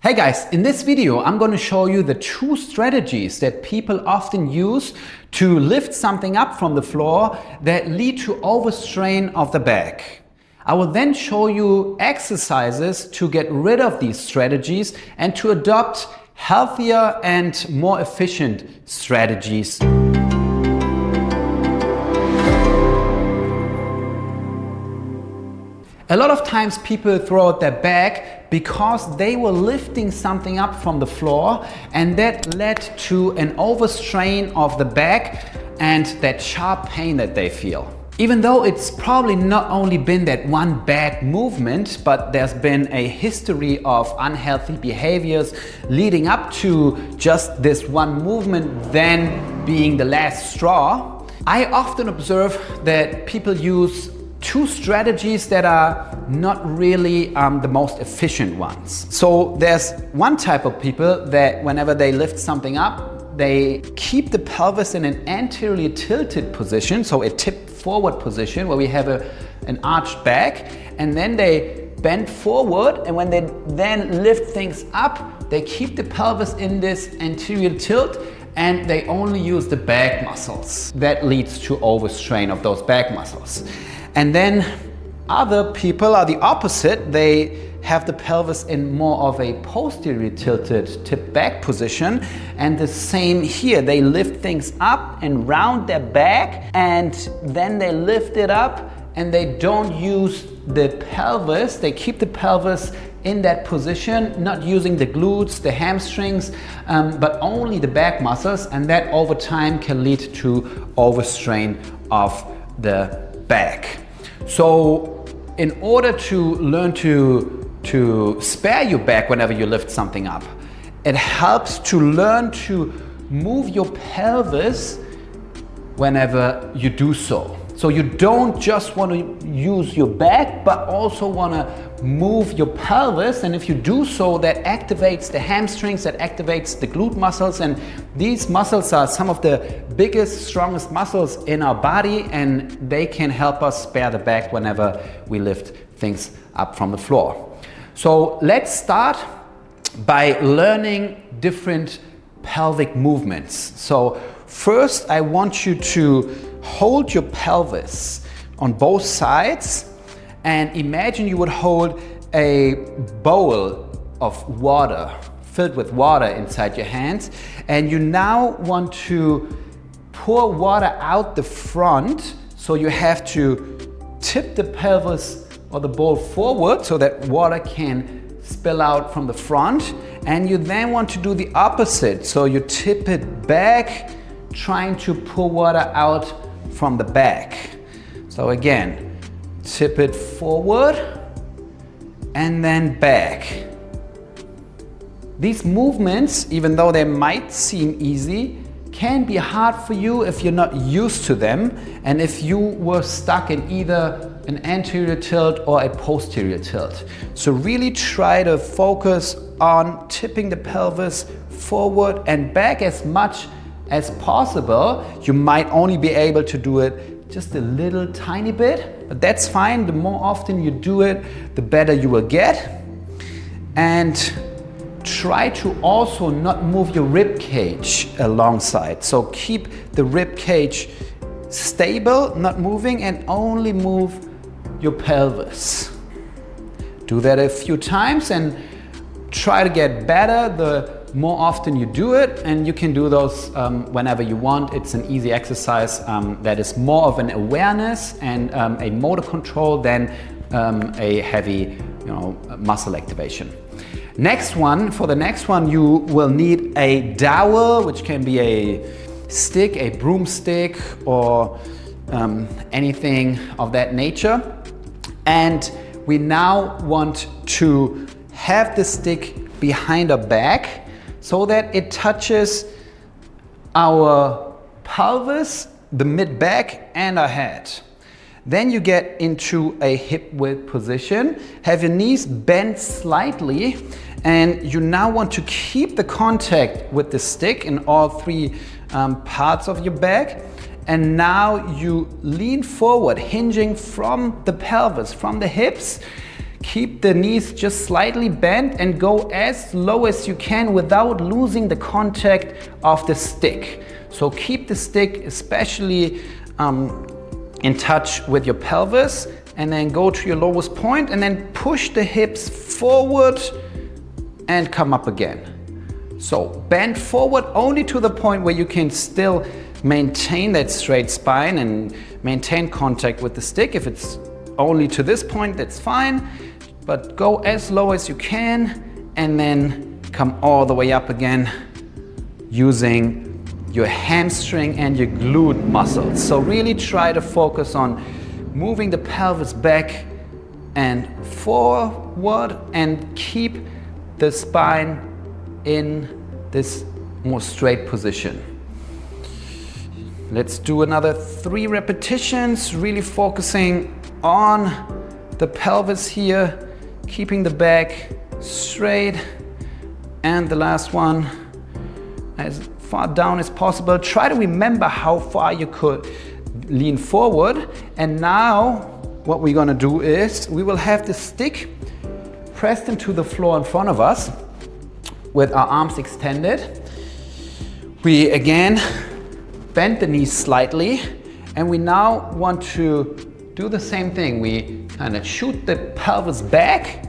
Hey guys, in this video I'm going to show you the two strategies that people often use to lift something up from the floor that lead to overstrain of the back. I will then show you exercises to get rid of these strategies and to adopt healthier and more efficient strategies. A lot of times people throw out their back because they were lifting something up from the floor and that led to an overstrain of the back and that sharp pain that they feel. Even though it's probably not only been that one bad movement, but there's been a history of unhealthy behaviors leading up to just this one movement then being the last straw. I often observe that people use two strategies that are not really the most efficient ones. So there's one type of people that whenever they lift something up, they keep the pelvis in an anteriorly tilted position, so a tip forward position where we have an arched back, and then they bend forward, and when they then lift things up, they keep the pelvis in this anterior tilt and they only use the back muscles. That leads to overstrain of those back muscles. And then other people are the opposite. They have the pelvis in more of a posterior tilted tip back position, and the same here. They lift things up and round their back and then they lift it up and they don't use the pelvis. They keep the pelvis in that position, not using the glutes, the hamstrings, but only the back muscles, and that over time can lead to overstrain of the back. So in order to learn to spare your back whenever you lift something up, it helps to learn to move your pelvis whenever you do so. So you don't just want to use your back, but also want to move your pelvis. And if you do so, that activates the hamstrings, that activates the glute muscles. And these muscles are some of the biggest, strongest muscles in our body, and they can help us spare the back whenever we lift things up from the floor. So let's start by learning different pelvic movements. So first, I want you to hold your pelvis on both sides and imagine you would hold a bowl of water filled with water inside your hands, and you now want to pour water out the front, so you have to tip the pelvis or the bowl forward so that water can spill out from the front, and you then want to do the opposite, so you tip it back trying to pour water out from the back. So again, tip it forward and then back. These movements, even though they might seem easy, can be hard for you if you're not used to them and if you were stuck in either an anterior tilt or a posterior tilt. So really try to focus on tipping the pelvis forward and back as much as possible. You might only be able to do it just a little tiny bit, but that's fine. The more often you do it, the better you will get. And try to also not move your rib cage alongside. So keep the rib cage stable, not moving, and only move your pelvis. Do that a few times and try to get better the more often you do it, and you can do those whenever you want. It's an easy exercise that is more of an awareness and a motor control than a heavy, muscle activation. For the next one, you will need a dowel, which can be a stick, a broomstick, or anything of that nature. And we now want to have the stick behind our back so that it touches our pelvis, the mid-back, and our head. Then you get into a hip width position, have your knees bent slightly, and you now want to keep the contact with the stick in all three parts of your back. And now you lean forward, hinging from the pelvis, from the hips, Keep the knees just slightly bent and go as low as you can without losing the contact of the stick. So keep the stick especially in touch with your pelvis, and then go to your lowest point and then push the hips forward and come up again. So bend forward only to the point where you can still maintain that straight spine and maintain contact with the stick. If it's only to this point, that's fine, but go as low as you can and then come all the way up again using your hamstring and your glute muscles. So really try to focus on moving the pelvis back and forward and keep the spine in this more straight position. Let's do another 3 repetitions, really focusing on the pelvis here, keeping the back straight, and the last one as far down as possible. Try to remember how far you could lean forward. And now what we're gonna do is we will have the stick pressed into the floor in front of us with our arms extended. We again bend the knees slightly, and we now want to do the same thing. We kind of shoot the pelvis back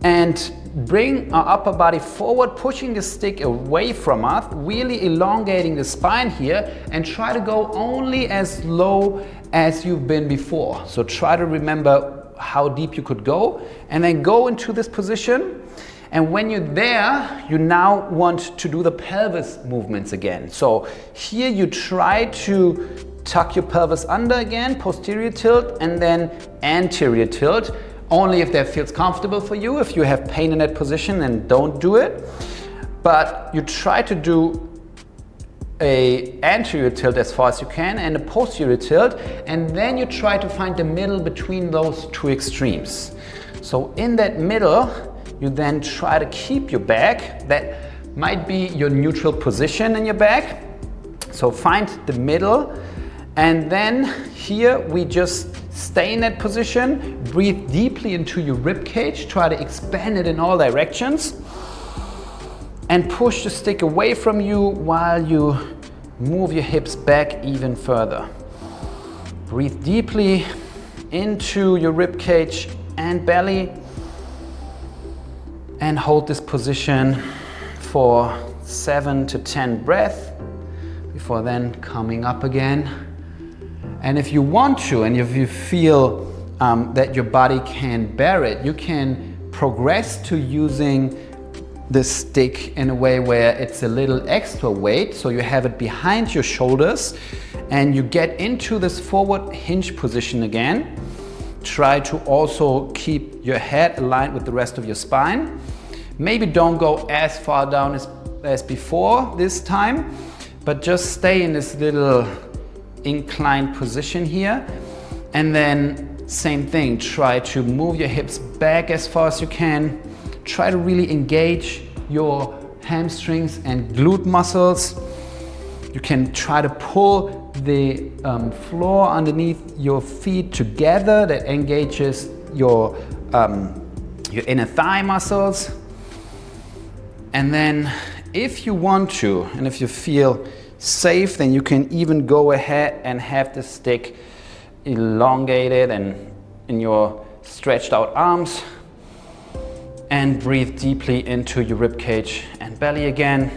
and bring our upper body forward, pushing the stick away from us, really elongating the spine here, and try to go only as low as you've been before. So try to remember how deep you could go, and then go into this position. And when you're there, you now want to do the pelvis movements again. So here you try to tuck your pelvis under again, posterior tilt, and then anterior tilt. Only if that feels comfortable for you. If you have pain in that position, then don't do it. But you try to do a anterior tilt as far as you can and a posterior tilt, and then you try to find the middle between those 2 extremes. So in that middle, you then try to keep your back. That might be your neutral position in your back. So find the middle, and then here we just stay in that position. Breathe deeply into your rib cage. Try to expand it in all directions. And push the stick away from you while you move your hips back even further. Breathe deeply into your rib cage and belly. And hold this position for 7 to 10 breaths before then coming up again. And if you want to, and if you feel that your body can bear it, you can progress to using the stick in a way where it's a little extra weight, so you have it behind your shoulders and you get into this forward hinge position again. Try to also keep your head aligned with the rest of your spine. Maybe don't go as far down as before this time, but just stay in this little inclined position here. And then same thing, try to move your hips back as far as you can. Try to really engage your hamstrings and glute muscles. You can try to pull the floor underneath your feet together. That engages your inner thigh muscles. And then if you want to, and if you feel safe, then you can even go ahead and have the stick elongated and in your stretched out arms, and breathe deeply into your rib cage and belly again.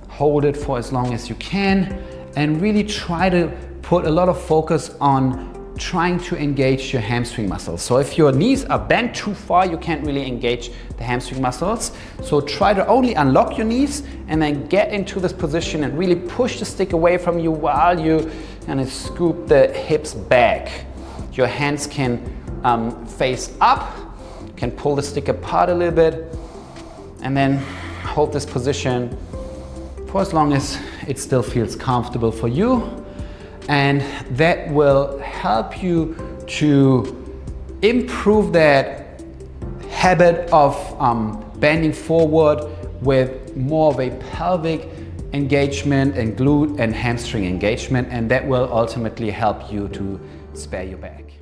Hold it for as long as you can, and really try to put a lot of focus on trying to engage your hamstring muscles. So if your knees are bent too far, you can't really engage the hamstring muscles. So try to only unlock your knees and then get into this position and really push the stick away from you while you kind of scoop the hips back. Your hands can face up, can pull the stick apart a little bit, and then hold this position for as long as it still feels comfortable for you. And that will help you to improve that habit of bending forward with more of a pelvic engagement and glute and hamstring engagement, and that will ultimately help you to spare your back.